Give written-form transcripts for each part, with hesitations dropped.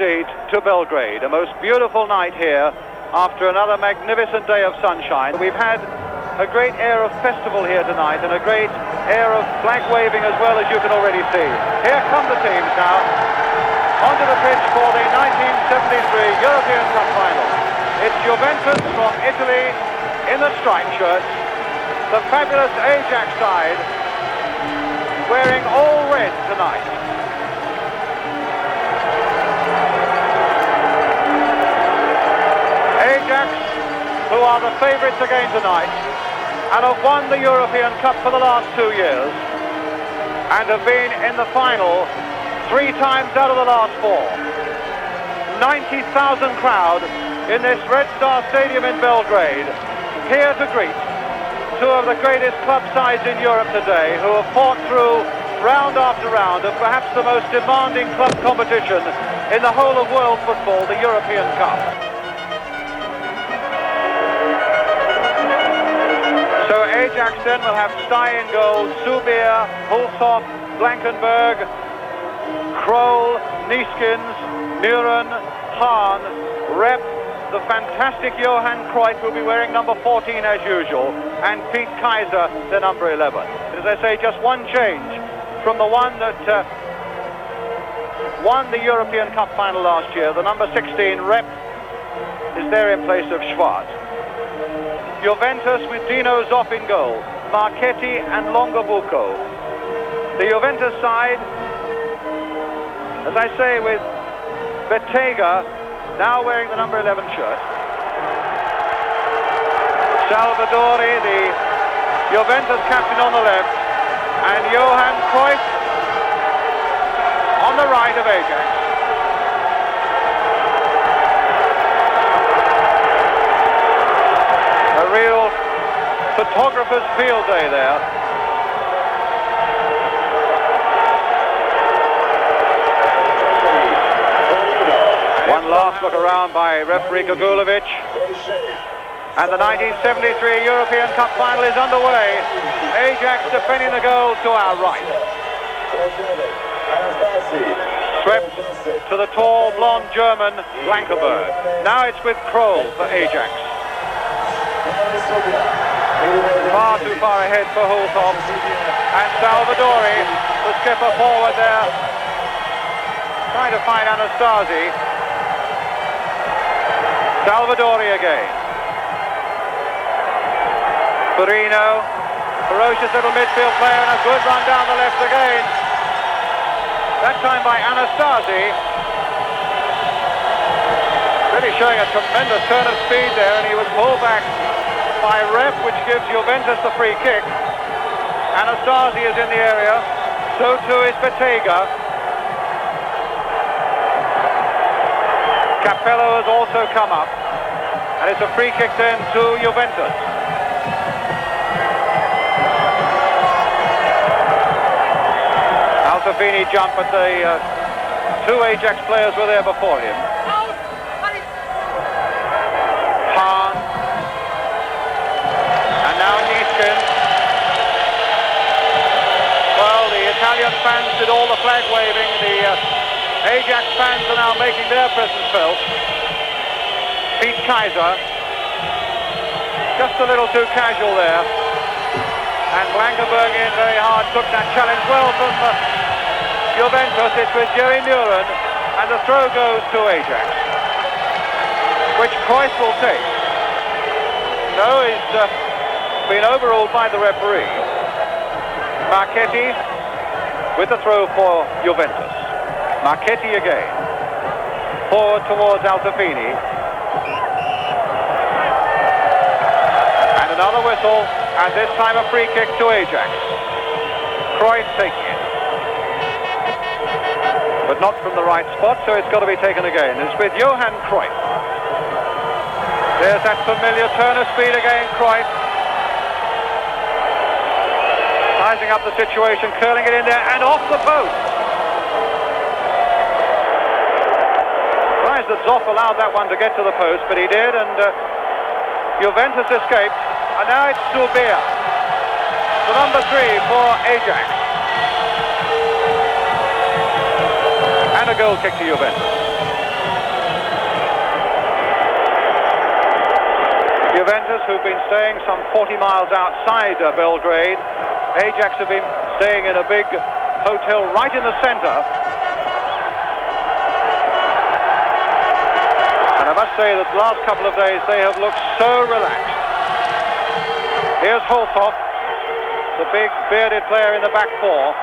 indeed to Belgrade. A most beautiful night here after another magnificent day of sunshine. We've had a great air of festival here tonight and a great air of flag waving as well, as you can already see. Here come the teams now onto the pitch for the 1973 European Cup final. It's Juventus from Italy in the striped shirts, the fabulous Ajax side wearing all red tonight. Ajax, who are the favourites again tonight and have won the European Cup for the last 2 years and have been in the final 3 times out of the last 4. 90,000 crowd in this Red Star Stadium in Belgrade, here to greet 2 of the greatest club sides in Europe today, who have fought through round after round of perhaps the most demanding club competition in the whole of world football, the European Cup. So Ajax then will have Stay in goal, Subir, Hulshoff, Blankenberg, Kroll, Nieskins, Muren, Hahn, Rep, the fantastic Johan Cruyff will be wearing number 14 as usual, and Pete Kaiser, the number 11. As I say, just one change from the one that won the European Cup final last year. The number 16, Rep, is there in place of Schwarz. Juventus with Dino Zoff in goal, Marchetti and Longobucco. The Juventus side, as I say, with Bettega now wearing the number 11 shirt. Salvadori, the Juventus captain, on the left, and Johan Cruyff on the right of Ajax. A real photographer's field day there. One last look around by referee Gogulovic, and the 1973 European Cup final is underway. Ajax defending the goal to our right. Swept to the tall blonde German Blankenberg. Now it's with Kroll for Ajax. Far too far ahead for Hulshoff, and Salvadori, the skipper, forward there, trying to find Anastasi. Salvadori again. Perino, ferocious little midfield player, and a good run down the left again. That time by Anastasi. Really showing a tremendous turn of speed there, and he was pulled back by Rep, which gives Juventus the free kick. Anastasi is in the area, so too is Bettega. Capello has also come up, and it's a free kick then to Juventus. Altafini jump, but the 2 Ajax players were there before him. Hahn, and now Nieskins. Well, the Italian fans did all the flag waving. The Ajax fans are now making their presence felt. Pete Kaiser, just a little too casual there. And Blankenberg in very hard, took that challenge well from Juventus. It's with Jerry Muren, and the throw goes to Ajax, which Cruyff will take. No, he's been overruled by the referee. Marchetti with the throw for Juventus. Marchetti again, forward towards Altafini, and another whistle, and this time a free kick to Ajax. Cruyff taking it, but not from the right spot, so it's got to be taken again. It's with Johan Cruyff. There's that familiar turn of speed again, Cruyff. Sizing up the situation, curling it in there, and off the post. That Zoff allowed that one to get to the post, but he did, and Juventus escaped, and now it's Subir, the number 3 for Ajax, and a goal kick to Juventus. Juventus, who've been staying some 40 miles outside Belgrade. Ajax have been staying in a big hotel right in the center. And I must say that the last couple of days they have looked so relaxed. Here's Holthoff, the big bearded player in the back four.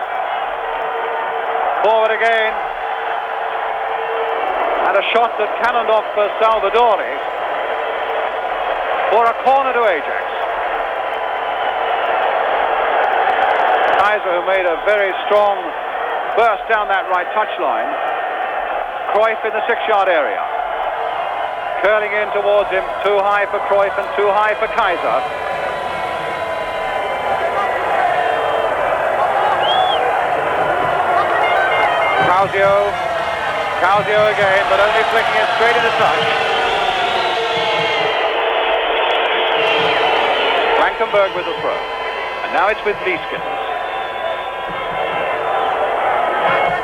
Forward again. And a shot that cannoned off Salvadori for a corner to Ajax. Kaiser, who made a very strong burst down that right touchline. Cruyff in the 6-yard area. Curling in towards him. Too high for Cruyff and too high for Kaiser. Causio again, but only flicking it straight into touch. Blankenberg with the throw. And now it's with Nieskens.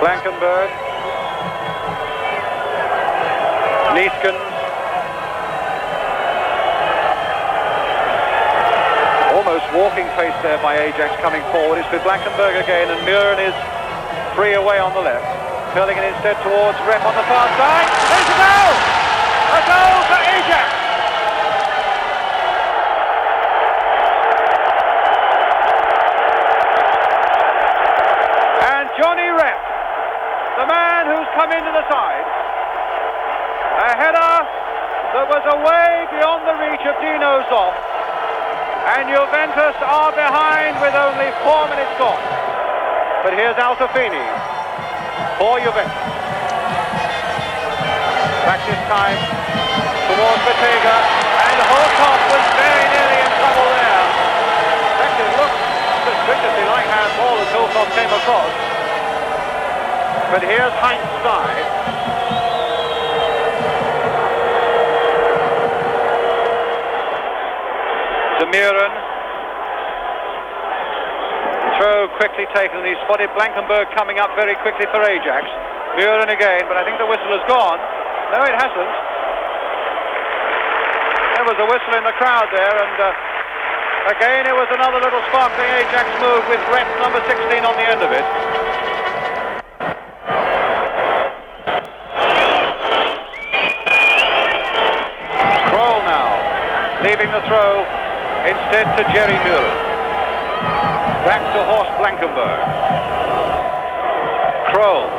Blankenberg. Nieskens. Almost walking pace there by Ajax coming forward. It's with Blankenberg again, and Muren is free away on the left. Curling it instead towards Rep on the far side. There's a goal! A goal for Ajax! And Johnny Rep, the man who's come into the side. A header that was away beyond the reach of Dino Zoff. And Juventus are behind with only 4 minutes gone. But here's Altafini for Juventus. Back this time towards Bottega, and Holthoff was very nearly in trouble there. In fact, it looked suspiciously like handball as Holthoff came across. But here's Heinz Stey. To Muren. Throw quickly taken. He spotted Blankenberg coming up very quickly for Ajax. Muren again, but I think the whistle has gone. No, it hasn't. There was a whistle in the crowd there, and again it was another little sparkling Ajax move with Rep number 16 on the end of it. Kroll now, leaving the throw instead to Jerry Muren. Back to Horst Blankenberg. Kroll.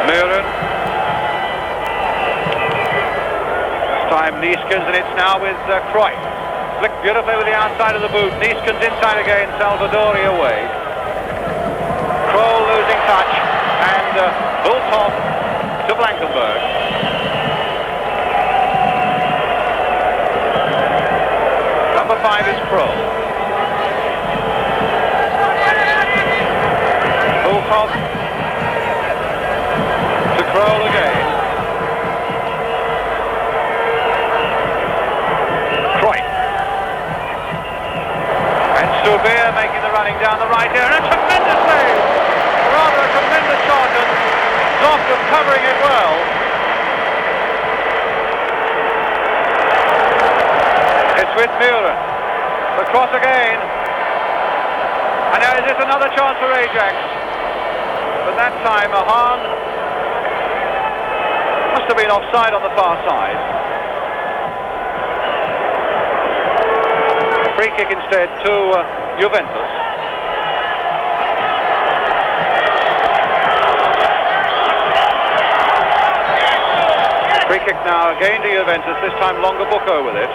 Muren. This time Nieskens, and it's now with Cruyff. Flicked beautifully with the outside of the boot. Nieskens inside again, Salvadori away. Kroll losing touch, and Holthoff to Blankenberg. Number 5 is Kroll. Holthoff to Kroll again. Cruyff. And Stubir making the running down the right here. And a tremendous save! Rather a tremendous shot, and Zoff was covering it well. It's with Muren. The cross again. And now is this another chance for Ajax? But that time Mahan must have been offside on the far side. Free kick instead to Juventus. Free kick now again to Juventus, this time Longobucco with it.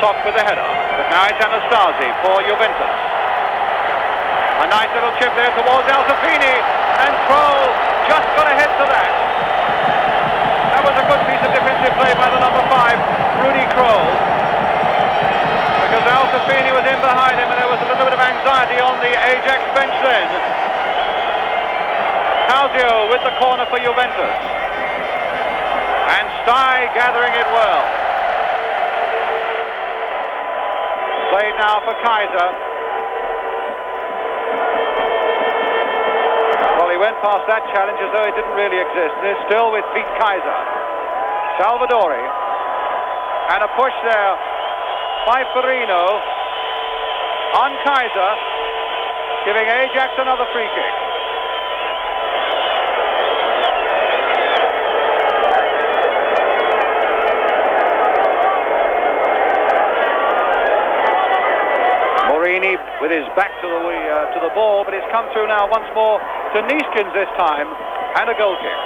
Off with the header, but now it's Anastasi for Juventus. A nice little chip there towards Altafini, and Kroll just got ahead to that. That was a good piece of defensive play by the number 5, Rudy Kroll, because Altafini was in behind him, and there was a little bit of anxiety on the Ajax bench then. Causio with the corner for Juventus, and Stey gathering it well. Played now for Kaiser. went past that challenge as though it didn't really exist. And it's still with Pete Kaiser. Salvadori. And a push there by Farino on Kaiser, giving Ajax another free kick. Morini with his back to the ball, but it's come through now once more to Neeskens this time, and a goal kick.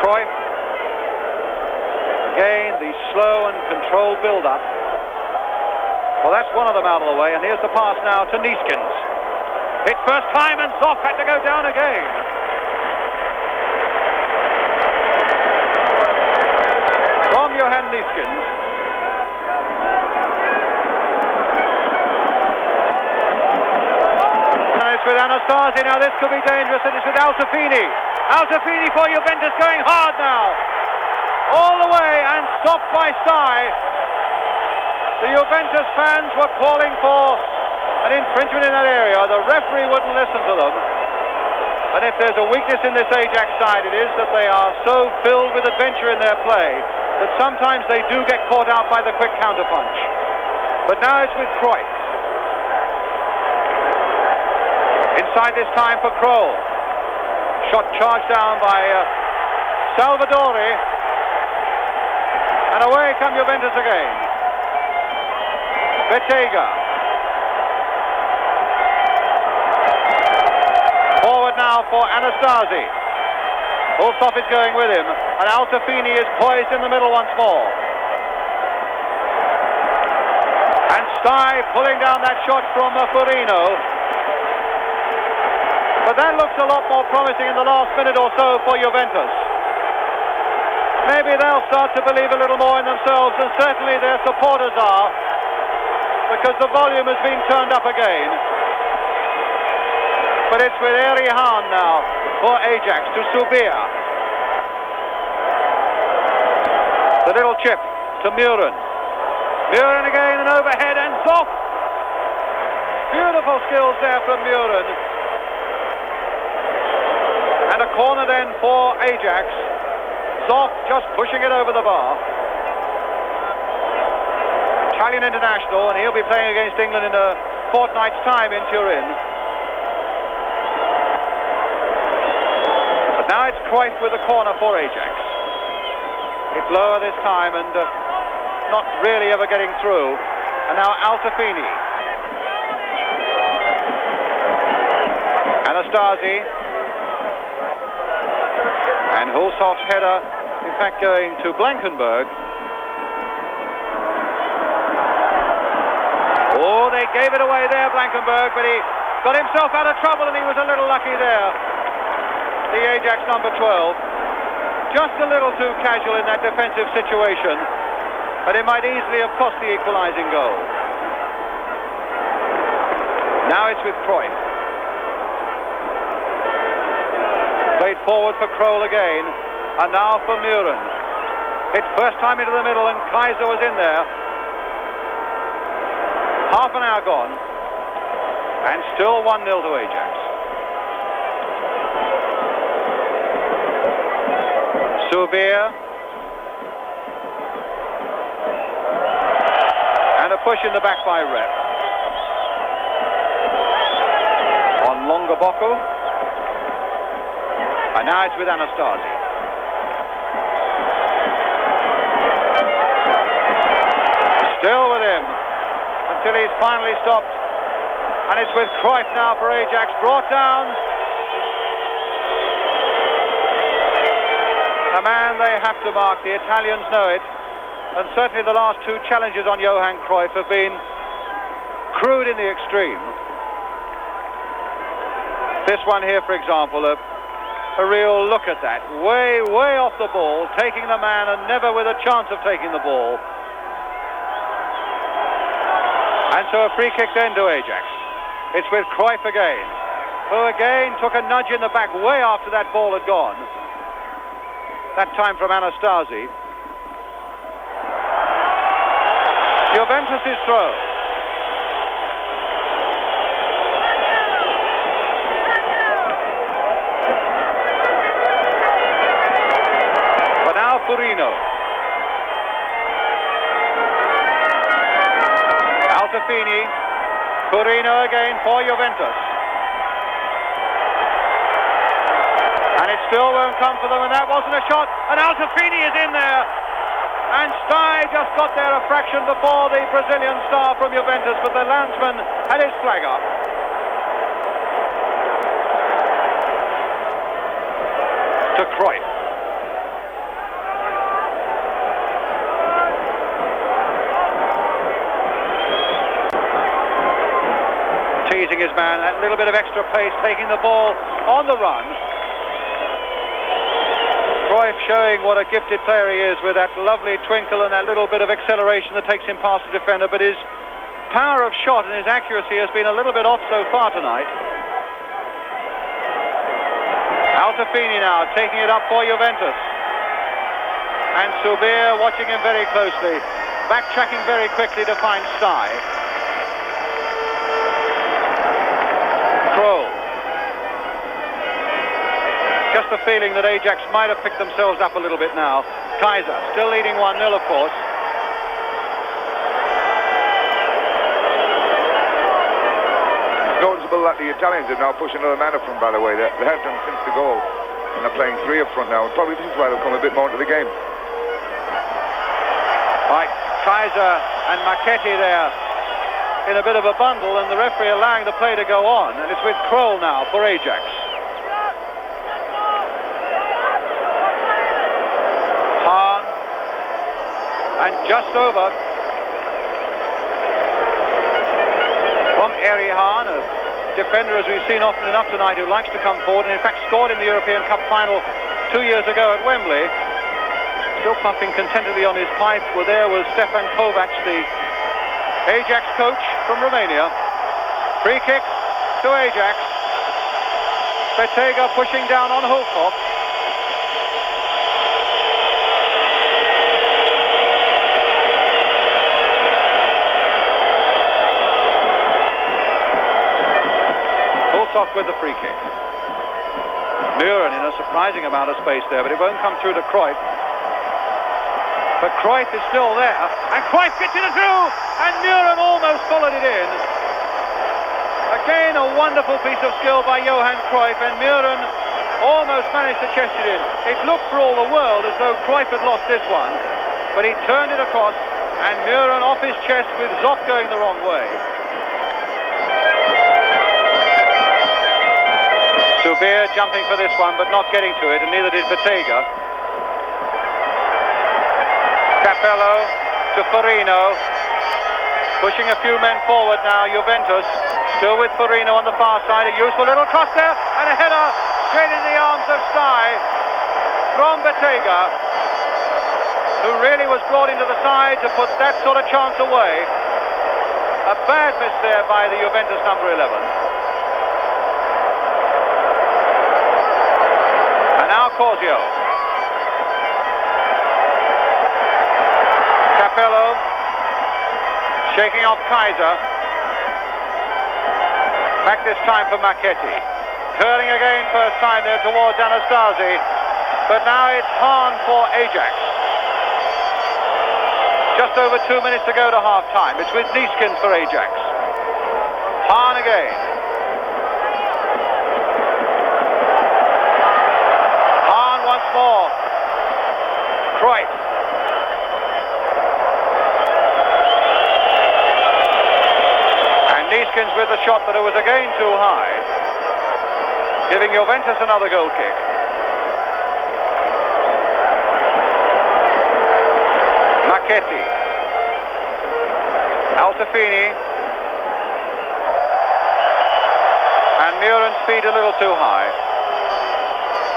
Cruyff. Again, the slow and controlled build-up. Well, that's one of them out of the way, and here's the pass now to Neeskens. Hit first time, and Zoff had to go down again. From Johan Neeskens. And it's with Anastasi. Now this could be dangerous, and it's with Altafini. Altafini for Juventus, going hard now. All the way, and stopped by Sai. The Juventus fans were calling for an infringement in that area. The referee wouldn't listen to them. And if there's a weakness in this Ajax side, it is that they are so filled with adventure in their play that sometimes they do get caught out by the quick counterpunch. But now it's with Cruyff. Inside this time for Kroll. Shot charged down by Salvadori. And away come Juventus again. Bettega. Forward now for Anastasi. Ulsop is going with him. And Altafini is poised in the middle once more. And Sty pulling down that shot from Farino. But that looks a lot more promising in the last minute or so for Juventus. Maybe they'll start to believe a little more in themselves, and certainly their supporters are, because the volume has been turned up again. But it's with Erihan now for Ajax to Subir. The little chip to Muren. Muren again, and overhead, and Zoff. Beautiful skills there from Muren. And a corner then for Ajax. Zoff just pushing it over the bar. Italian international, and he'll be playing against England in a fortnight's time in Turin. But now it's Cruyff with the corner for Ajax. It's lower this time and not really ever getting through. And now Altafini. Anastasi. And Hulshoff's header, in fact, going to Blankenberg. Oh, they gave it away there, Blankenberg, but he got himself out of trouble, and he was a little lucky there. The Ajax number 12. Just a little too casual in that defensive situation, but it might easily have cost the equalising goal. Now it's with Cruyff. Played forward for Kroll again, and now for Muren. Hit first time into the middle, and Kaiser was in there. Half an hour gone, and still 1-0 to Ajax. Subir. And a push in the back by Rep. On Longoboku. And now it's with Anastasi. Still with him until he's finally stopped. And it's with Cruyff now for Ajax. Brought down. A man they have to mark. The Italians know it. And certainly the last two challenges on Johan Cruyff have been crude in the extreme. This one here, for example, a real look at that. Way off the ball, taking the man and never with a chance of taking the ball. And so a free kick then to Ajax. It's with Cruyff again, who again took a nudge in the back way after that ball had gone. that time from Anastasi. Juventus' throw. But now Furino. Altafini. Furino again for Juventus. And it still won't come for them, and that wasn't a shot. And Altafini is in there. And Stein just got there a fraction before the Brazilian star from Juventus, but the landsman had his flag up. To Cruyff. Teasing his man, that little bit of extra pace, taking the ball on the run. Cruyff showing what a gifted player he is with that lovely twinkle and that little bit of acceleration that takes him past the defender, but his power of shot and his accuracy has been a little bit off so far tonight. Altafini now taking it up for Juventus. And Subir watching him very closely, backtracking very quickly to find Stein. Kroll. Just the feeling that Ajax might have picked themselves up a little bit now. Kaiser still leading 1-0, of course. It's noticeable that the Italians are now pushing another man up front, by the way. They have done since the goal. And they're playing 3 up front now. And probably this is why they'll come a bit more into the game. Right, Kaiser and Marchetti there in a bit of a bundle, and the referee allowing the play to go on. And it's with Kroll now for Ajax. And just over from Eri Hahn, a defender as we've seen often enough tonight who likes to come forward, and in fact scored in the European Cup final 2 years ago at Wembley. Still pumping contentedly on his pipe. Well, there was Stefan Kovac, the Ajax coach from Romania. Free kick to Ajax. Betega pushing down on Hulkov. Off with the free kick. Muren in a surprising amount of space there, but it won't come through to Cruyff. But Cruyff is still there, and Cruyff gets it through, and Muren almost followed it in. Again, a wonderful piece of skill by Johan Cruyff, and Muren almost managed to chest it in. It looked for all the world as though Cruyff had lost this one, but he turned it across, and Muren off his chest with Zoff going the wrong way. Subir jumping for this one, but not getting to it, and neither did Betega. Capello to Furino, pushing a few men forward now. Juventus still with Furino on the far side. A useful little cross there, and a header straight in the arms of Stein from Betega, who really was brought into the side to put that sort of chance away. A bad miss there by the Juventus number 11. Corsio. Capello shaking off Kaiser. Back this time for Marchetti. Curling again first time there towards Anastasi. But now it's Hahn for Ajax. Just over 2 minutes to go to half-time. It's with Nieskins for Ajax. Hahn again. More. Cruyff. And Nieskins with the shot, but it was again too high, giving Juventus another goal kick. Marchetti. Altafini. And Muren's feet a little too high.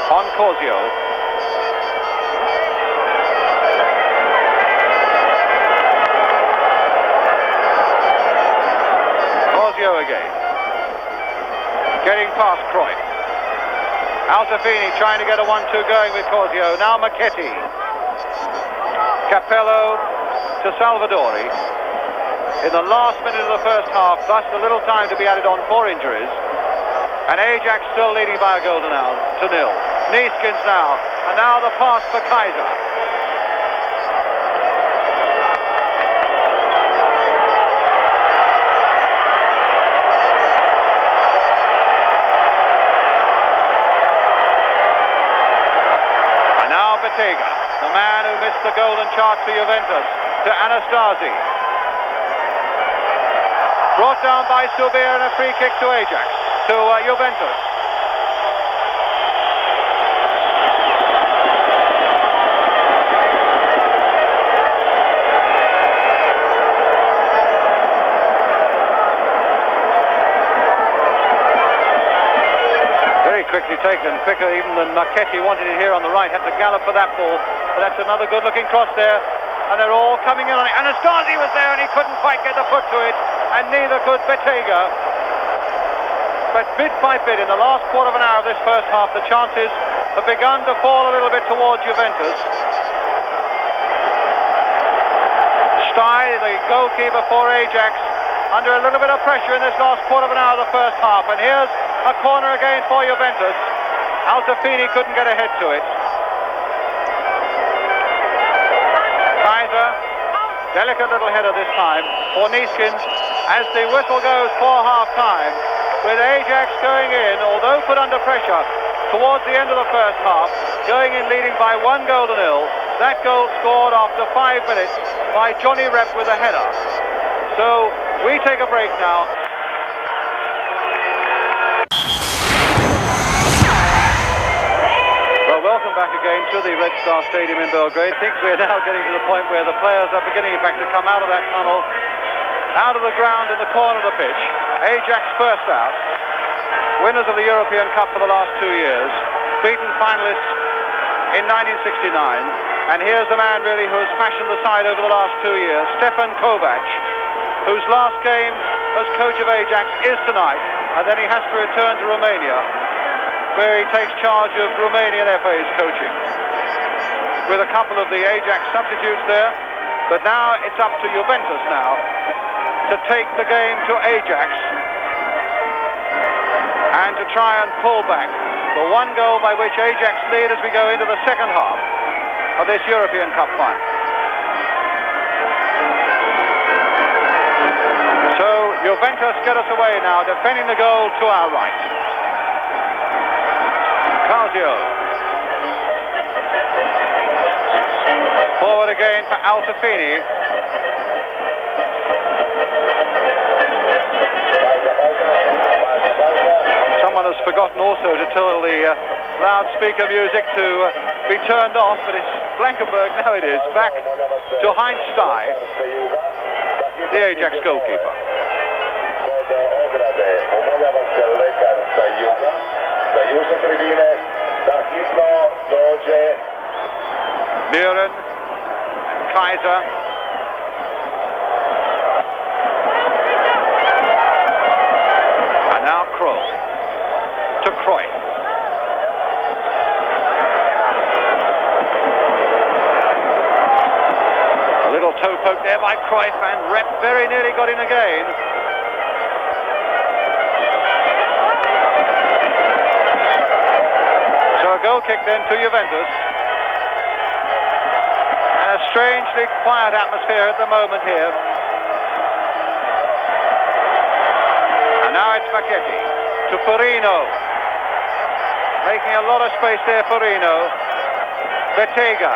On Corsio. Again, getting past Cruyff. Altafini trying to get a 1-2 going with Corsio. Now Marchetti. Capello to Salvadori. In the last minute of the first half, thus a little time to be added on for injuries. And Ajax still leading by a goal to 0. Neeskens now. And now the pass for Kaiser. And now Bettega, the man who missed the golden chance for Juventus, to Anastasi. Brought down by Subir and a free kick to Ajax, to Juventus. Very quickly taken, quicker even than Marchetti wanted it here on the right, had to gallop for that ball. But that's another good looking cross there. And they're all coming in on it. Anastasi was there and he couldn't quite get the foot to it. And neither could Bettega. But bit by bit, in the last quarter of an hour of this first half, the chances have begun to fall a little bit towards Juventus. Stein, the goalkeeper for Ajax, under a little bit of pressure in this last quarter of an hour of the first half. And here's a corner again for Juventus. Altafini couldn't get ahead to it. Kaiser, delicate little header this time for Neeskens as the whistle goes for half-time, with Ajax going in, although put under pressure towards the end of the first half, going in leading by 1-0. That goal scored after 5 minutes by Johnny Rep with a header. So we take a break now. Well, welcome back again to the Red Star Stadium in Belgrade. I think we're now getting to the point where the players are beginning, in fact, to come out of that tunnel, out of the ground in the corner of the pitch. Ajax first out, winners of the European Cup for the last 2 years, beaten finalists in 1969. And here's the man really who has fashioned the side over the last 2 years, Stefan Kovac, whose last game as coach of Ajax is tonight, and then he has to return to Romania, where he takes charge of Romanian FA's coaching, with a couple of the Ajax substitutes there. But now it's up to Juventus now to take the game to Ajax and to try and pull back the 1 goal by which Ajax lead as we go into the second half of this European Cup final. So Juventus get us away now, defending the goal to our right. Calcio. Forward again for Altafini. Someone has forgotten also to tell the loudspeaker music to be turned off, but it's Blankenberg, now it is, back to Heinz Stey, the Ajax goalkeeper. Muren, Kaiser. And now Kroos to Cruyff. A little toe poke there by Cruyff, and Rep very nearly got in again. So a goal kick then to Juventus. And a strangely quiet atmosphere at the moment here. And now it's Marchetti to Perino. Making a lot of space there, Perino. Bettega.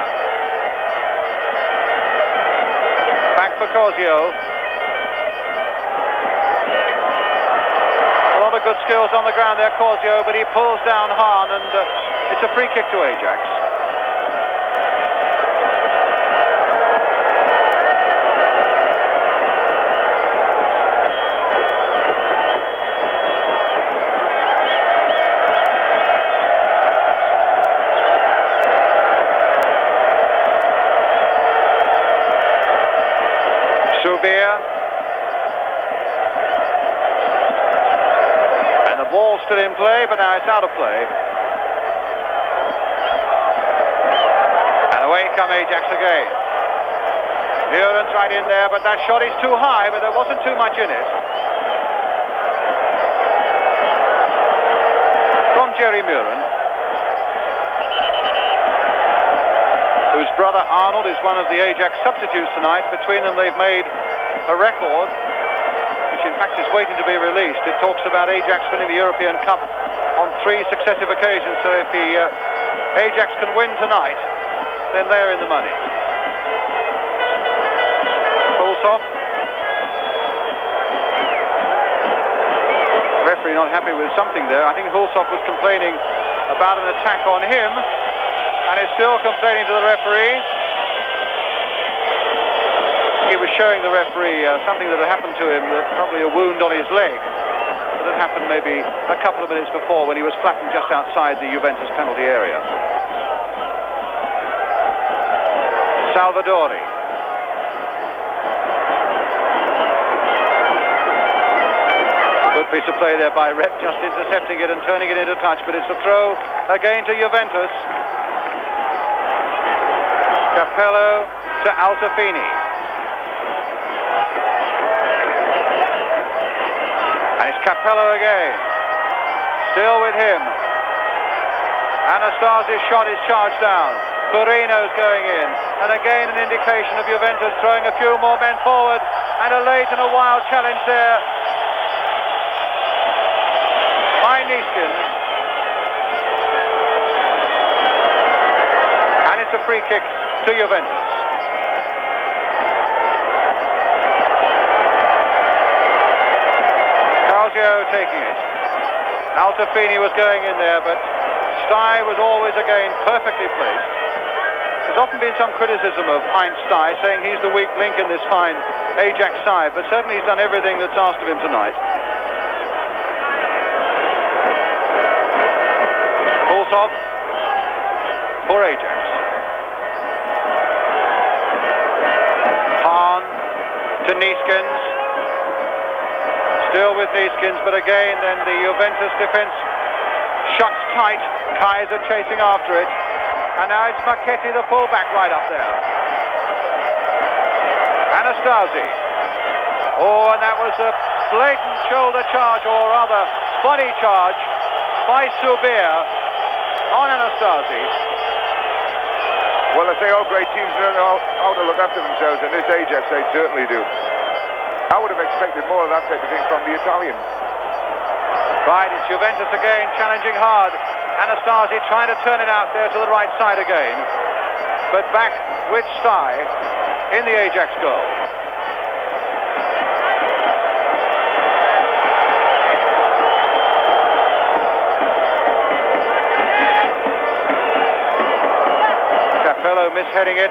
Back for Corsio. A lot of good skills on the ground there, Corsio, but he pulls down Hahn, and it's a free kick to Ajax. And the ball's still in play, but now it's out of play. Away come Ajax again. Muren's right in there, but that shot is too high, but there wasn't too much in it. From Jerry Muren, whose brother Arnold is one of the Ajax substitutes tonight. Between them they've made a record, which in fact is waiting to be released. It talks about Ajax winning the European Cup on 3 successive occasions, so if Ajax can win tonight, then they're in the money. Hulshoff. Referee not happy with something there. I think Hulshoff was complaining about an attack on him, and is still complaining to the referee. He was showing the referee something that had happened to him, probably a wound on his leg, that had happened maybe a couple of minutes before when he was flattened just outside the Juventus penalty area. Salvadori. Good piece of play there by Rep, just intercepting it and turning it into touch, but it's a throw again to Juventus. Capello to Altafini. And it's Capello again. Still with him. Anastasi's shot is charged down. Torino's going in. And again an indication of Juventus throwing a few more men forward. And a late and a wild challenge there by Niskins. And it's a free kick to Juventus. Calcio taking it. Altafini was going in there, but Stye was always again perfectly placed. There's often been some criticism of Heinz Stye, saying he's the weak link in this fine Ajax side, but certainly he's done everything that's asked of him tonight. Hulshoff for Ajax. To Niskins, still with Niskins, but again then the Juventus defence shuts tight. Kaiser chasing after it, and now it's Marchetti, the fullback, right up there. Anastasi. Oh, and that was a blatant shoulder charge, or rather body charge by Subir on Anastasi. Well, I say all great teams know how to look after themselves, and this Ajax, they certainly do. I would have expected more of that type of thing from the Italians. Right, it's Juventus again, challenging hard. Anastasi trying to turn it out there to the right side again. But back with Stye in the Ajax goal. Capello misheading it.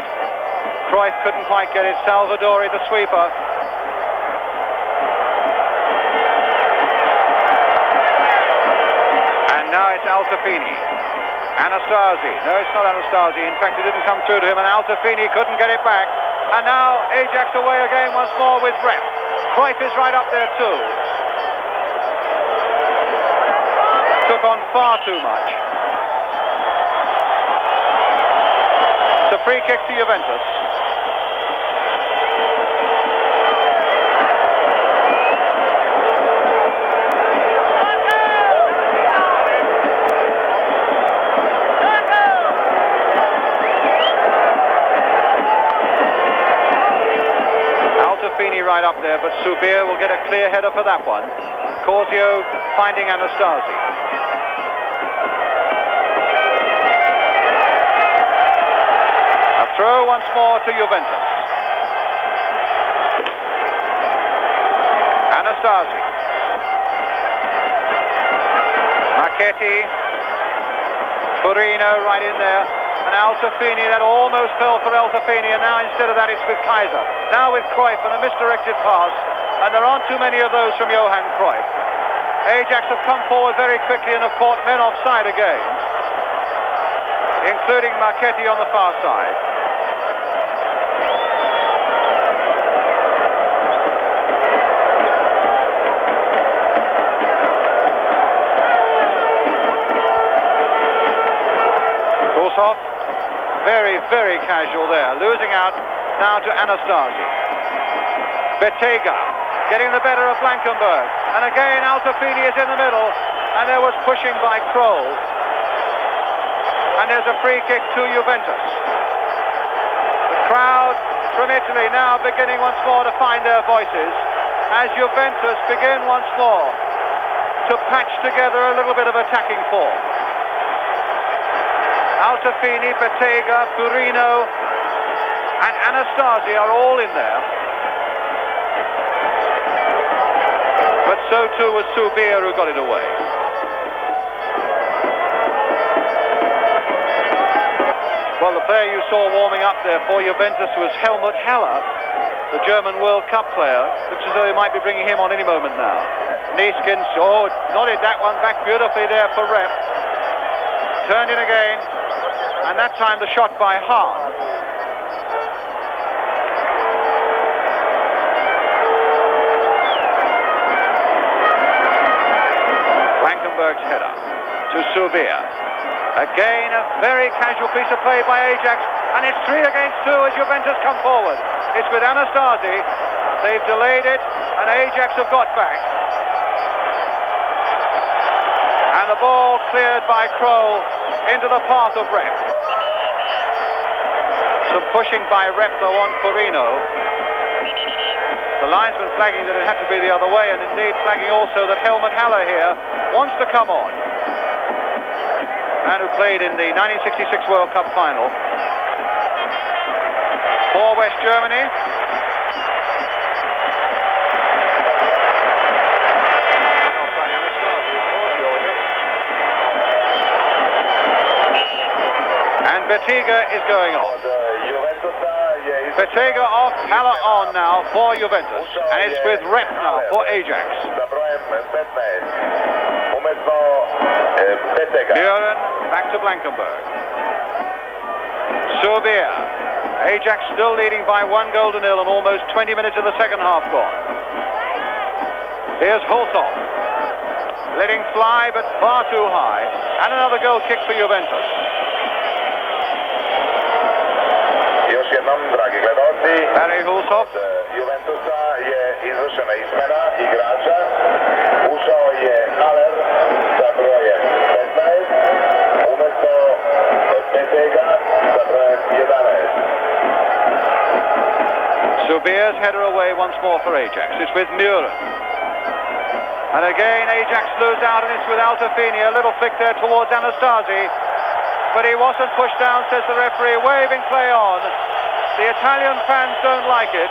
Cruyff couldn't quite get it. Salvadori, the sweeper. And now it's Altafini. Anastasi. No, it's not Anastasi. In fact, it didn't come through to him, and Altafini couldn't get it back. And now Ajax away again once more with Rep. Cruyff is right up there too. Took on far too much. It's a free kick to Juventus. Altafini right up there, but Subir will get a clear header for that one. Corsio finding Anastasi. Throw once more to Juventus. Anastasi. Marchetti. Torino right in there. And Altafini, that almost fell for Altafini, and now instead of that it's with Kaiser. Now with Cruyff and a misdirected pass, and there aren't too many of those from Johan Cruyff. Ajax have come forward very quickly and have caught men offside again, including Marchetti on the far side. Very, very casual there. Losing out now to Anastasi. Bettega getting the better of Blankenberg. And again, Altafini is in the middle. And there was pushing by Kroll. And there's a free kick to Juventus. The crowd from Italy now beginning once more to find their voices as Juventus begin once more to patch together a little bit of attacking form. Altafini, Bettega, Furino and Anastasi are all in there. But so too was Subir, who got it away. Well, the player you saw warming up there for Juventus was Helmut Haller, the German World Cup player. Looks as though they might be bringing him on any moment now. Neeskens, oh, nodded that one back beautifully there for Rep. Turned in again, and that time the shot by Hahn. Blankenberg's header to Subir. Again, a very casual piece of play by Ajax, and it's 3 against 2 as Juventus come forward. It's with Anastasi. They've delayed it, and Ajax have got back. And the ball cleared by Kroll into the path of Rep. Some pushing by Rep, though, on Furino. The linesman flagging that it had to be the other way, and indeed flagging also that Helmut Haller here wants to come on. Man who played in the 1966 World Cup final for West Germany. And Bettega is going on. Bettega off, Haller on now for Juventus. And it's with Rep now for Ajax. Buren back to Blankenberg. Subir. Ajax still leading by 1-0 and almost 20 minutes of the second half gone. Here's Hulthoff. Letting fly, but far too high. And another goal kick for Juventus. Barry Hulthoff. Juventusa je izvršena izmena igrača. Ušao je Haller sa brojem 15, umjesto Bettega sa brojem 11. Subir's header away once more for Ajax. It's with Muren. And again Ajax lose out, and it's with Altafini. A little flick there towards Anastasi. But he wasn't pushed down, says the referee, waving play on. The Italian fans don't like it.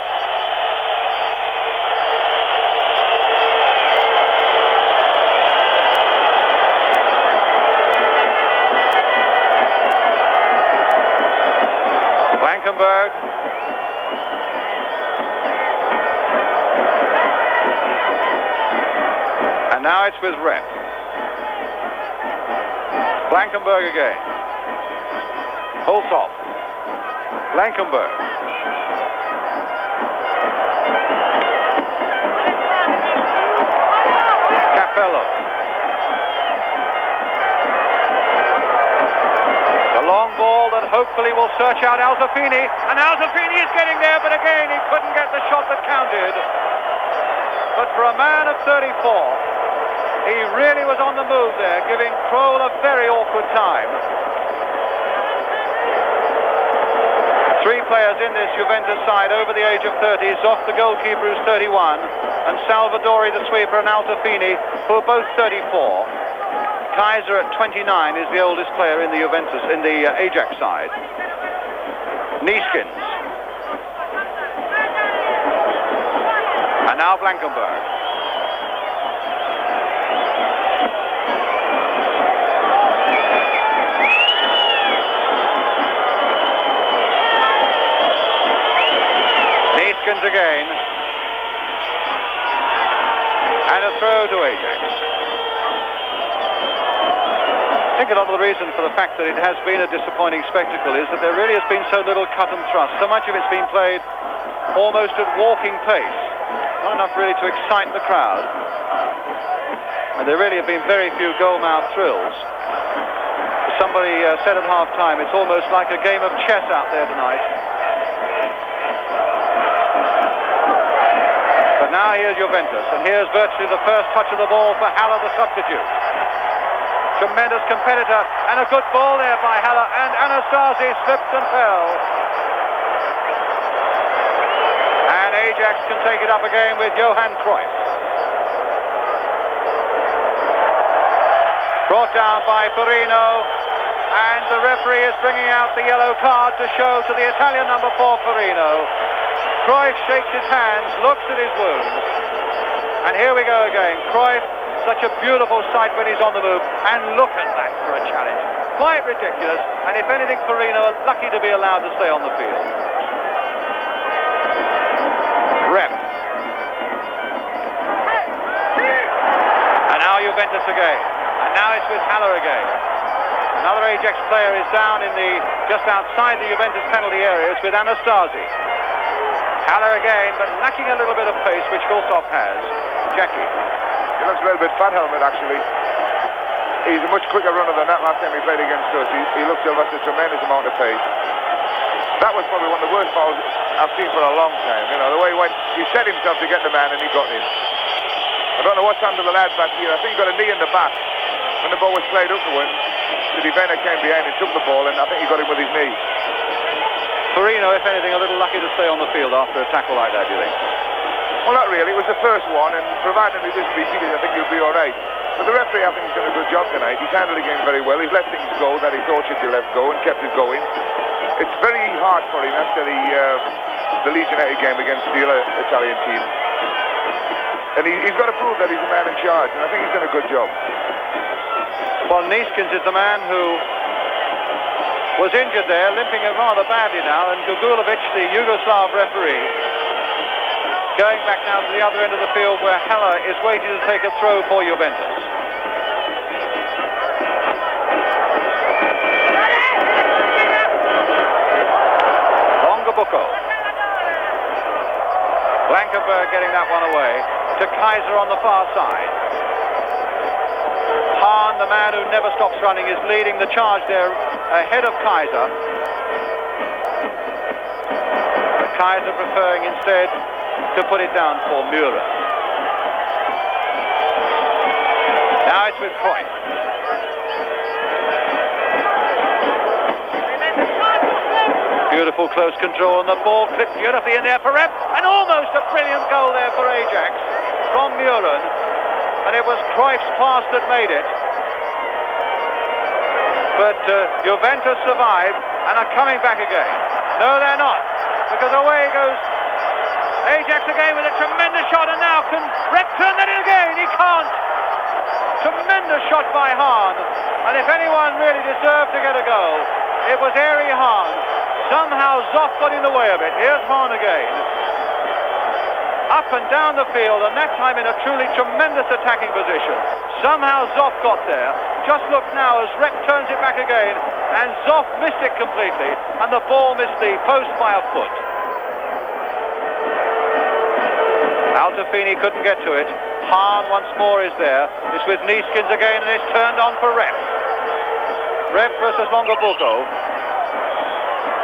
Blankenberg. And now it's with Rep. Blankenberg again. Hulthoff. Blankenberg. Capello. The long ball that hopefully will search out Altafini. And Altafini is getting there, but again he couldn't get the shot that counted. But for a man of 34, he really was on the move there, giving Kroll a very awkward time. 3 players in this Juventus side over the age of 30. Zoff, the goalkeeper, who's 31, and Salvadori, the sweeper, and Altafini, who are both 34. Kaiser at 29 is the oldest player in the Juventus, in the Ajax side. Neeskens. And now Blankenberg. Again, and a throw to Ajax. I think another reason for the fact that it has been a disappointing spectacle is that there really has been so little cut and thrust. So much of it's been played almost at walking pace, not enough really to excite the crowd, and there really have been very few goal-mouth thrills. The Somebody said at half-time, it's almost like a game of chess out there tonight. But now here's Juventus, and here's virtually the first touch of the ball for Haller, the substitute. Tremendous competitor, and a good ball there by Haller, and Anastasi slipped and fell. And Ajax can take it up again with Johan Cruyff. Brought down by Perino, and the referee is bringing out the yellow card to show to the Italian number 4, Perino. Cruyff shakes his hands, looks at his wounds, and here we go again. Cruyff, such a beautiful sight when he's on the move, and look at that for a challenge. Quite ridiculous, and if anything, Perino lucky to be allowed to stay on the field. Rep. And now Juventus again, and now it's with Haller again. Another Ajax player is down in just outside the Juventus penalty area. It's with Anastasi. Haller again, but lacking a little bit of pace, which Hulshoff has. Jackie. He looks a little bit fat helmet, actually. He's a much quicker runner than that last time he played against us. He looks to have lost a tremendous amount of pace. That was probably one of the worst fouls I've seen for a long time. You know, the way he went, he set himself to get the man and he got him. I don't know what's happened to the lad back here. I think he got a knee in the back when the ball was played up to him. The defender came behind and took the ball, and I think he got him with his knee. Perino, if anything, a little lucky to stay on the field after a tackle like that, do you think? Well, not really. It was the first one, and provided he doesn't repeat it, I think he'll be all right. But the referee, I think, has done a good job tonight. He's handled the game very well. He's let things go that he thought should be left go and kept it going. It's very hard for him after the Leeds United game against the other Italian team. And he's got to prove that he's the man in charge, and I think he's done a good job. Well, Neeskens is the man who was injured there, limping rather badly now, and Gugulovic, the Yugoslav referee, going back now to the other end of the field where Haller is waiting to take a throw for Juventus. Longobucco. Blankenberg getting that one away to Kaiser on the far side. Hahn, the man who never stops running, is leading the charge there ahead of Kaiser. But Kaiser preferring instead to put it down for Müller. Now it's with Cruyff. Beautiful close control, and the ball clipped beautifully in there for Rep, and almost a brilliant goal there for Ajax from Müller. And it was Cruyff's pass that made it. But Juventus survive and are coming back again. No, they're not, because away goes Ajax again with a tremendous shot, and now can Rep turn that in again? He can't. Tremendous shot by Hahn, and if anyone really deserved to get a goal, it was Eri Hahn. Somehow Zoff got in the way of it. Here's Hahn again. Up and down the field, and that time in a truly tremendous attacking position. Somehow Zoff got there. Just look now as Rep turns it back again, and Zoff missed it completely, and the ball missed the post by a foot. Altafini couldn't get to it. Hahn once more is there. It's with Neeskens again, and it's turned on for Rep. Rep versus Longobucco.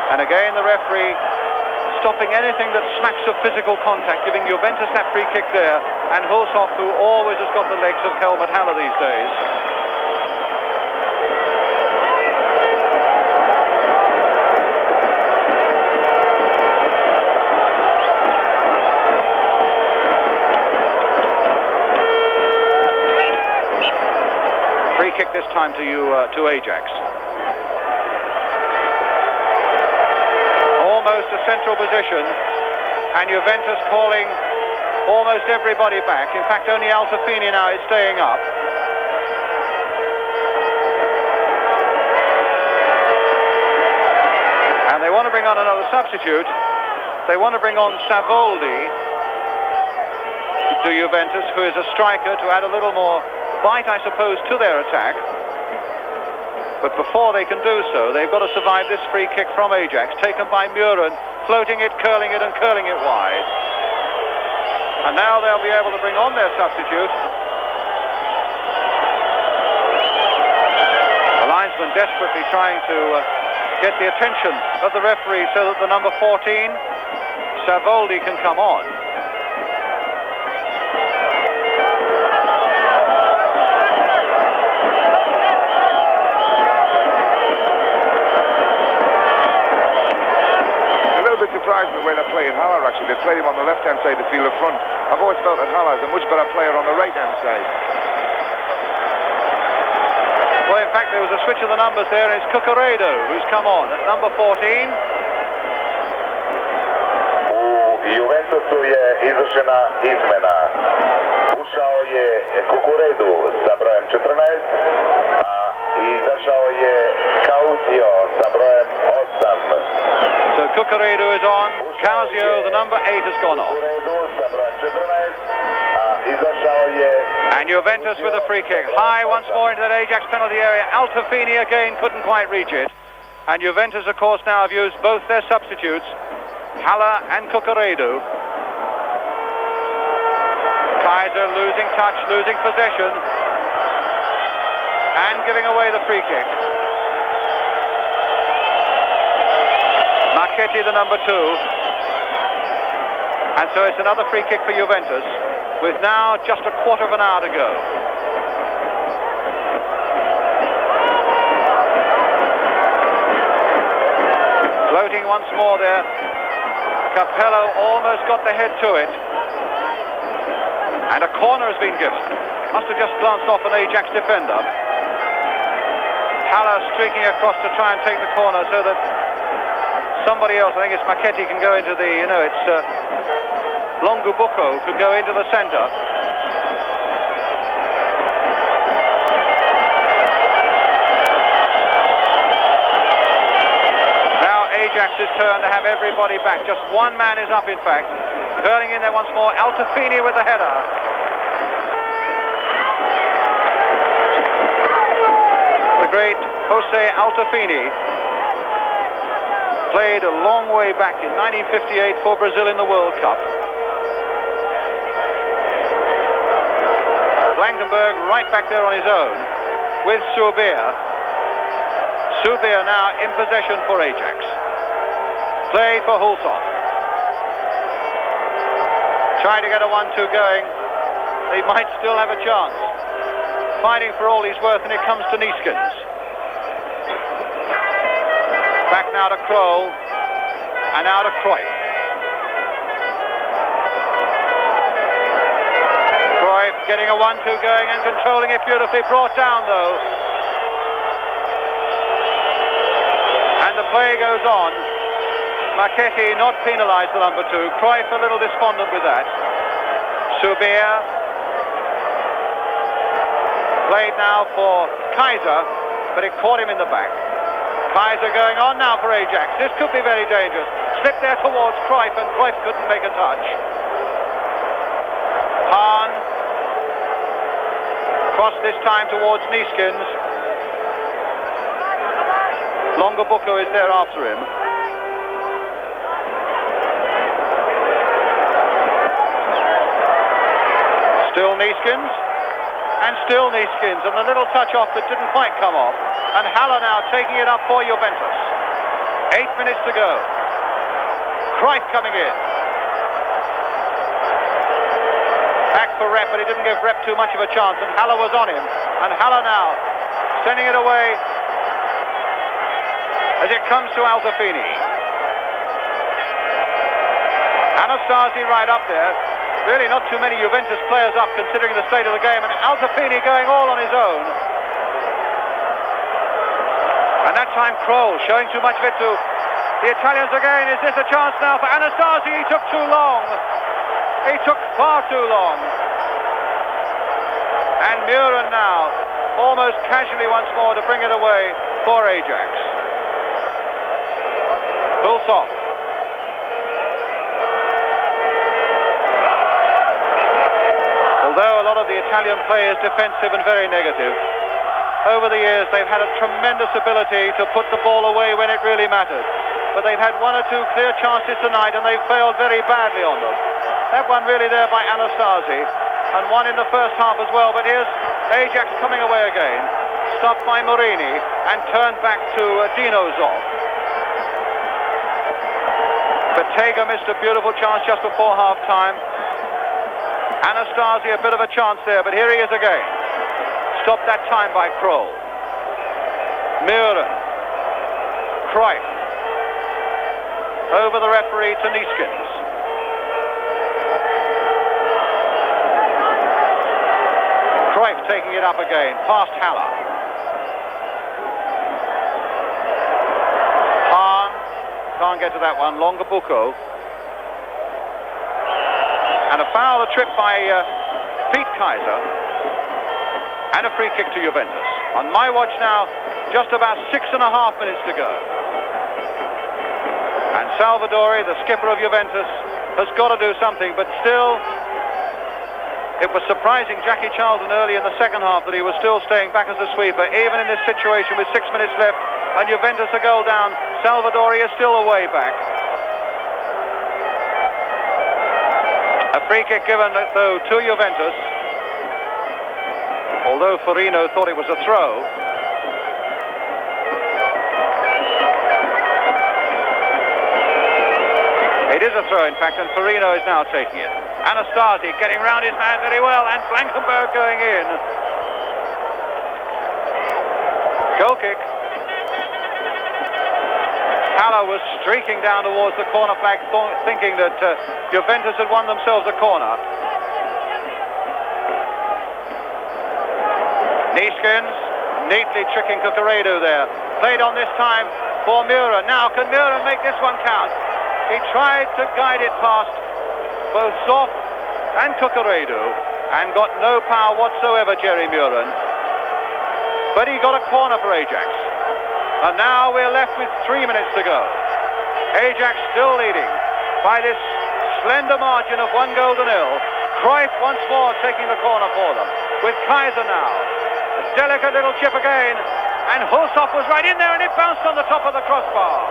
And again the referee stopping anything that smacks of physical contact, giving Juventus that free kick there, and Hulshoff, who always has got the legs of Helmut Haller these days. Free kick this time to Ajax. Almost a central position, and Juventus calling almost everybody back. In fact, only Altafini now is staying up. And they want to bring on another substitute. They want to bring on Savoldi to Juventus, who is a striker, to add a little more bite, I suppose, to their attack. But before they can do so, they've got to survive this free kick from Ajax, taken by Müller, floating it, curling it, and curling it wide. And now they'll be able to bring on their substitute. The line linesman desperately trying to get the attention of the referee so that the number 14, Savoldi, can come on. Surprised with the way they're playing Haller, actually. They played him on the left-hand side of the field up front. I've always felt that Haller's a much better player on the right-hand side. Well, in fact, there was a switch of the numbers there, and it's Cucurella who's come on at number 14. U Juventusu je izvršena izmena. Ušao je Cucurella sa brojem 14, a izašao je Causio sa brojem 8. So Cucurella is on. Causio, the number 8, has gone off. And Juventus with a free kick. High once more into that Ajax penalty area. Altafini again couldn't quite reach it. And Juventus, of course, now have used both their substitutes, Haller and Cucurella. Kaiser losing touch, losing possession, and giving away the free kick. Marchetti, the number 2. And so it's another free kick for Juventus, with now just a quarter of an hour to go. Floating once more there. Capello almost got the head to it. And a corner has been given. Must have just glanced off an Ajax defender. Haller streaking across to try and take the corner so that somebody else, I think it's Marchetti, can go into the, it's Longubucco could go into the centre. Now Ajax's turn to have everybody back. Just one man is up, in fact. Curling in there once more, Altafini with the header. The great Jose Altafini played a long way back in 1958 for Brazil in the World Cup. Blankenberg right back there on his own with Subir. Subir now in possession for Ajax. Play for Hulshoff. Trying to get a 1-2 going. They might still have a chance. Fighting for all he's worth, and it comes to Neeskens. Back now to Kroll, and now to Cruyff. Cruyff getting a 1-2 going and controlling it beautifully. Brought down though. And the play goes on. Marchetti not penalised the number 2. Cruyff a little despondent with that. Subir. Played now for Kaiser, but it caught him in the back. Kaiser going on now for Ajax. This could be very dangerous. Slipped there towards Cruyff, and Cruyff couldn't make a touch. Hahn. Cross this time towards Neeskens. Longubucco is there after him. Still Neeskens. And still Neeskens, and the little touch off that didn't quite come off. And Haller now taking it up for Juventus. 8 minutes to go. Cruyff coming in. Back for Rep, but he didn't give Rep too much of a chance, and Haller was on him. And Haller now sending it away as it comes to Altafini. Anastasi right up there. Really not too many Juventus players up considering the state of the game, and Altafini going all on his own. And that time Kroll showing too much of it to the Italians again. Is this a chance now for Anastasi? He took too long. He took far too long. And Muren now almost casually once more to bring it away for Ajax. Hulshoff. Although a lot of the Italian play is defensive and very negative, over the years they've had a tremendous ability to put the ball away when it really mattered. But they've had 1 or 2 clear chances tonight, and they've failed very badly on them. That one really there by Anastasi, and one in the first half as well. But here's Ajax coming away again. stopped by Morini and turned back to Dino Zoff. Bettega missed a beautiful chance just before half-time. Anastasi a bit of a chance there, but here he is again. Stopped that time by Kroll. Muren. Cruyff. Over the referee to Neeskens. Cruyff taking it up again, past Haller. Hahn can't get to that one. Longobucco. And a foul, a trip by Pete Kaiser. And a free kick to Juventus. On my watch now, just about 6.5 minutes to go. And Salvadori, the skipper of Juventus, has got to do something, but still, it was surprising Jackie Charlton early in the second half that he was still staying back as a sweeper, even in this situation with 6 minutes left, and Juventus a goal down. Salvadori is still away back. A free kick given, though, to Juventus, although Farino thought it was a throw. It is a throw, in fact, and Farino is now taking it. Anastasi getting round his man very well, and Blankenberg going in. Goal kick. Haller was streaking down towards the corner flag, thinking that Juventus had won themselves a corner. Neeskens neatly tricking Cucurella there. Played on this time for Muren. Now, can Muren make this one count? He tried to guide it past both Zoff and Cucurella and got no power whatsoever, Jerry Muren. But he got a corner for Ajax. And now we're left with 3 minutes to go. Ajax still leading by this slender margin of 1-0. Cruyff once more taking the corner for them. With Kaiser now. A delicate little chip again. And Hulshoff was right in there and it bounced on the top of the crossbar.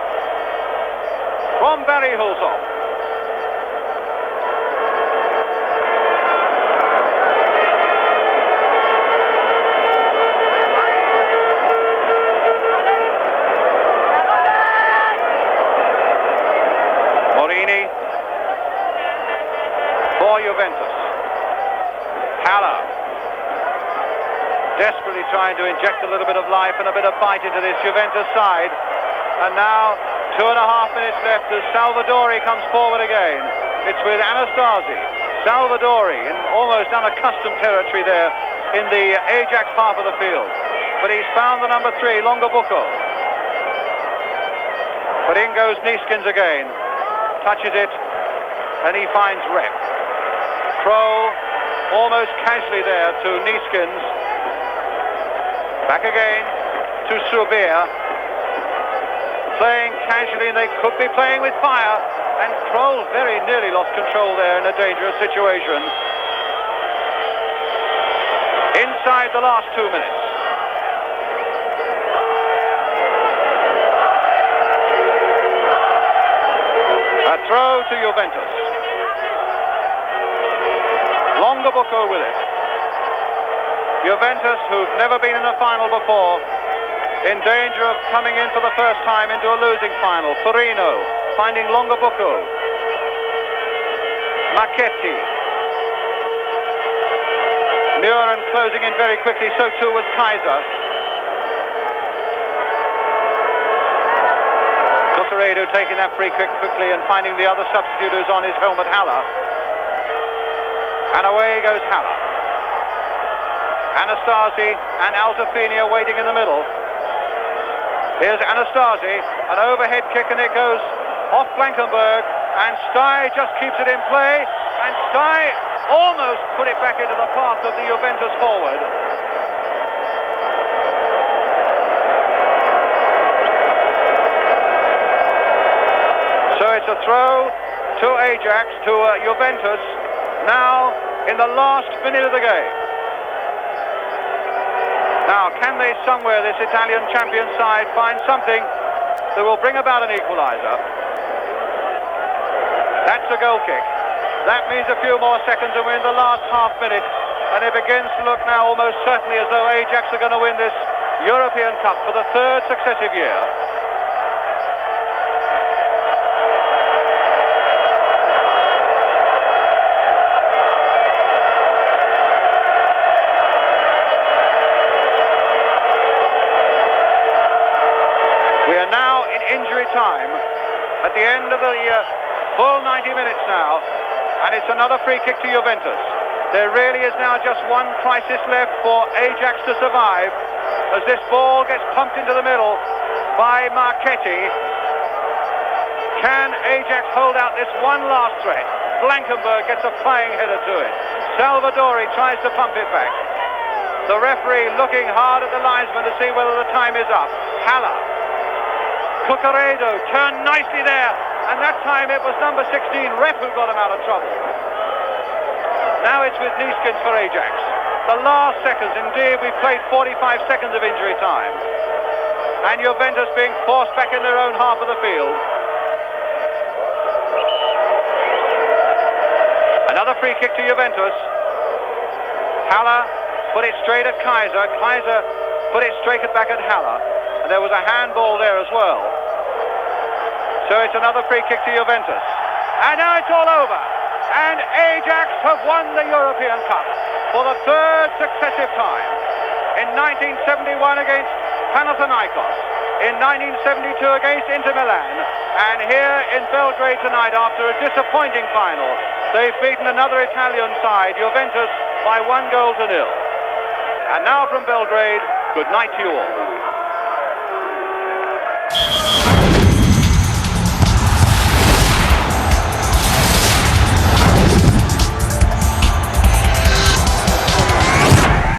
From Barry Hulshoff. Morini for Juventus. Haller desperately trying to inject a little bit of life and a bit of bite into this Juventus side. And now 2.5 minutes left as Salvadori comes forward again. It's with Anastasi. Salvadori in almost unaccustomed territory there in the Ajax half of the field. But he's found the number 3, Longobucco. But in goes Neeskens again. Touches it, and he finds Rep. Kroll almost casually there to Neeskens. Back again to Subir. Playing casually, and they could be playing with fire. And Kroll very nearly lost control there in a dangerous situation. Inside the last 2 minutes. A throw to Juventus. Longobucco with it. Juventus, who've never been in a final before, in danger of coming in for the first time into a losing final. Farino finding Longobucco. Macchetti. Muren closing in very quickly, so too was Kaiser. Cucurella taking that free kick quickly and finding the other substitute who's on his helmet, Haller. And away goes Haller. Anastasi and Altafini are waiting in the middle. Here's Anastasi, an overhead kick, and it goes off Blankenberg, and Stye just keeps it in play, and Stye almost put it back into the path of the Juventus forward. So it's a throw to Ajax, to Juventus, now in the last minute of the game. Now, can they somewhere, this Italian champion side, find something that will bring about an equaliser? That's a goal kick. That means a few more seconds and we're in the last half minute. And it begins to look now almost certainly as though Ajax are going to win this European Cup for the third successive year. We are now in injury time at the end of the full 90 minutes now, and it's another free kick to Juventus. There really is now just one crisis left for Ajax to survive as this ball gets pumped into the middle by Marchetti. Can Ajax hold out this one last threat? Blankenberg gets a flying header to it. Salvadori tries to pump it back. The referee looking hard at the linesman to see whether the time is up. Haller. Cucurella turned nicely there, and that time it was number 16, Rep, who got him out of trouble. Now it's with Nieskins for Ajax. The last seconds, indeed, we've played 45 seconds of injury time. And Juventus being forced back in their own half of the field. Another free kick to Juventus. Haller put it straight at Kaiser. Kaiser put it straight back at Haller. And there was a handball there as well. So it's another free kick to Juventus. And now it's all over. And Ajax have won the European Cup for the third successive time. In 1971 against Panathinaikos. In 1972 against Inter Milan. And here in Belgrade tonight, after a disappointing final, they've beaten another Italian side, Juventus, by 1-0. And now from Belgrade, good night to you all.